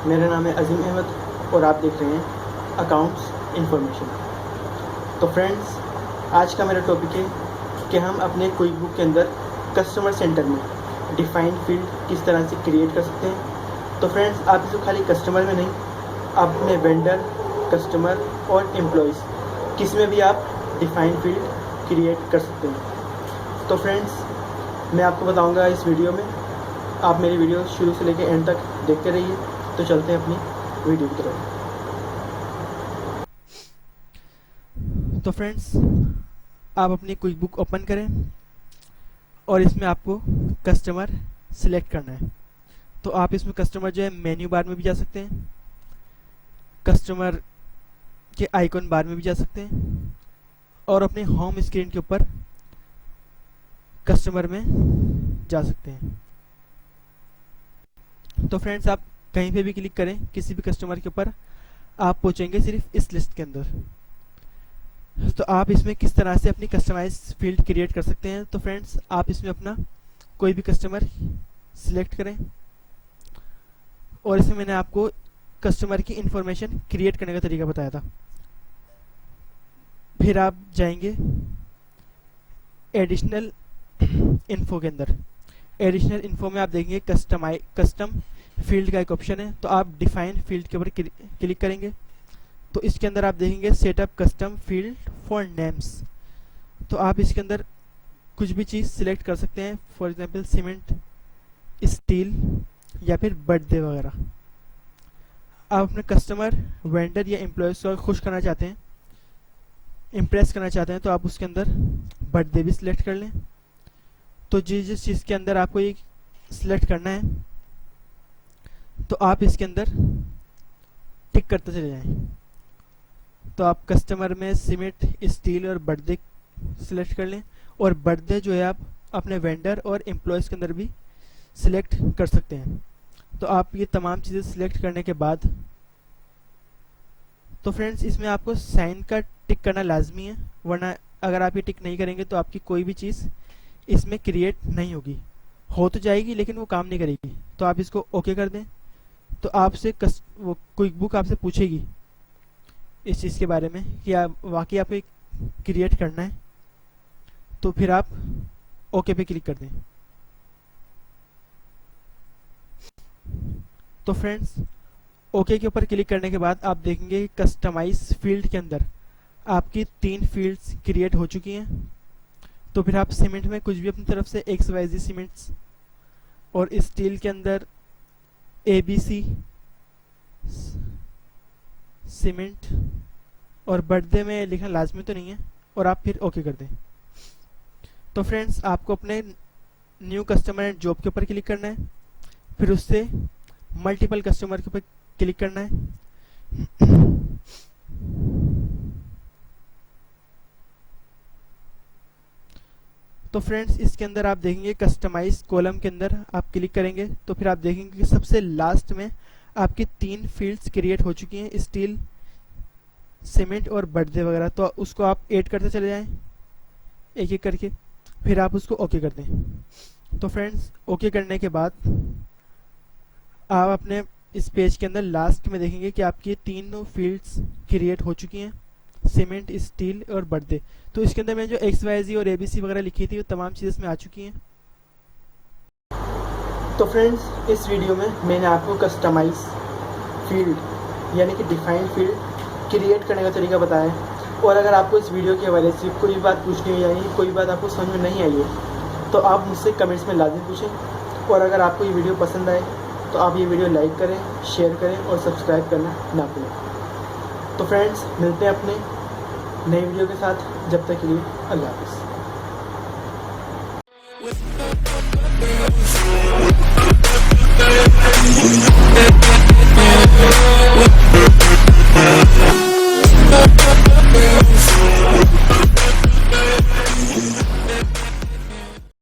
मेरा नाम है अजीम अहमद और आप देख रहे हैं अकाउंट्स इन्फॉर्मेशन। तो फ्रेंड्स, आज का मेरा टॉपिक है कि हम अपने क्विक बुक के अंदर कस्टमर सेंटर में डिफाइंड फील्ड किस तरह से क्रिएट कर सकते हैं। तो फ्रेंड्स, आप इसको खाली कस्टमर में नहीं, आप अपने वेंडर, कस्टमर और एम्प्लॉयज़ किस में भी आप डिफाइंड फील्ड क्रिएट कर सकते हैं। तो फ्रेंड्स, मैं आपको बताऊंगा इस वीडियो में। आप मेरी वीडियो शुरू से लेकर एंड तक देखते रहिए। तो चलते हैं अपनी वीडियो की तरफ। तो फ्रेंड्स, आप अपनी क्विक बुक ओपन करें और इसमें आपको कस्टमर सिलेक्ट करना है। तो आप इसमें कस्टमर जो है मेन्यू बार में भी जा सकते हैं, कस्टमर के आइकॉन बार में भी जा सकते हैं और अपने होम स्क्रीन के ऊपर कस्टमर में जा सकते हैं। तो फ्रेंड्स, आप कहीं पे भी क्लिक करें किसी भी कस्टमर के ऊपर, आप पहुंचेंगे सिर्फ इस लिस्ट के अंदर। तो आप इसमें किस तरह से अपनी कस्टमाइज फील्ड क्रिएट कर सकते हैं। तो फ्रेंड्स, आप इसमें अपना कोई भी कस्टमर सिलेक्ट करें और इसमें मैंने आपको कस्टमर की इंफॉर्मेशन क्रिएट करने का तरीका बताया था। फिर आप जाएंगे एडिशनल इन्फो के अंदर। एडिशनल इन्फो में आप देखेंगे कस्टम फील्ड का एक ऑप्शन है। तो आप डिफाइन फील्ड के ऊपर क्लिक करेंगे। तो इसके अंदर आप देखेंगे setup custom field for names. तो आप इसके अंदर कुछ भी चीज़ सिलेक्ट कर सकते हैं, फॉर एग्जांपल सीमेंट, स्टील या फिर बर्थडे वगैरह। आप अपने कस्टमर, वेंडर या एम्प्लॉयज़ को खुश करना चाहते हैं, इम्प्रेस करना चाहते हैं, तो आप उसके अंदर बर्थडे भी सिलेक्ट कर लें। तो जिस चीज़ के अंदर आपको ये सिलेक्ट करना है, तो आप इसके अंदर टिक करते चले जाएं। तो आप कस्टमर में सीमेंट, स्टील और बर्थडे सिलेक्ट कर लें और बर्थडे जो है आप अपने वेंडर और एम्प्लॉयज़ के अंदर भी सिलेक्ट कर सकते हैं। तो आप ये तमाम चीज़ें सिलेक्ट करने के बाद, तो फ्रेंड्स, इसमें आपको साइन का टिक करना लाजमी है, वरना अगर आप ये टिक नहीं करेंगे तो आपकी कोई भी चीज़ इसमें क्रिएट नहीं होगी। हो तो जाएगी लेकिन वो काम नहीं करेगी। तो आप इसको ओके कर दें। तो आपसे वो क्विक बुक आपसे पूछेगी इस चीज़ के बारे में कि वाकई आपको क्रिएट करना है। तो फिर आप ओके पे क्लिक कर दें। तो फ्रेंड्स, ओके के ऊपर क्लिक करने के बाद आप देखेंगे कस्टमाइज फील्ड के अंदर आपकी 3 फील्ड्स क्रिएट हो चुकी हैं। तो फिर आप सीमेंट में कुछ भी अपनी तरफ से XYZ सीमेंट्स, और स्टील के अंदर ABC सीमेंट, और बर्थडे में लिखना लाजमी तो नहीं है, और आप फिर ओके कर दें। तो फ्रेंड्स, आपको अपने न्यू कस्टमर एंड जॉब के ऊपर क्लिक करना है, फिर उससे मल्टीपल कस्टमर के ऊपर क्लिक करना है। तो फ्रेंड्स, इसके अंदर आप देखेंगे कस्टमाइज कॉलम के अंदर आप क्लिक करेंगे। तो फिर आप देखेंगे कि सबसे लास्ट में आपकी 3 फील्ड्स क्रिएट हो चुकी हैं, स्टील, सीमेंट और बर्थडे वगैरह। तो उसको आप ऐड करते चले जाएं एक एक करके, फिर आप उसको ओके कर दें। तो फ्रेंड्स, ओके करने के बाद आप अपने इस पेज के अंदर लास्ट में देखेंगे कि आपकी 3 फील्ड्स क्रिएट हो चुकी हैं, सीमेंट, स्टील और बर्थडे। तो इसके अंदर मैंने जो XYZ और ABC वगैरह लिखी थी वो तमाम चीज़ें इसमें आ चुकी हैं। तो फ्रेंड्स, इस वीडियो में मैंने आपको कस्टमाइज फील्ड यानी कि डिफाइंड फील्ड क्रिएट करने का तरीका बताया है। और अगर आपको इस वीडियो के हवाले से कोई बात पूछनी हो यानी कोई बात आपको समझ में नहीं आई है तो आप मुझसे कमेंट्स में लाजिम पूछें। और अगर आपको ये वीडियो पसंद आए तो आप ये वीडियो लाइक करें, शेयर करें और सब्सक्राइब करना ना भूलें। तो फ्रेंड्स, मिलते हैं अपने नई वीडियो के साथ। जब तक के लिए अल्लाह हाफ़िज़।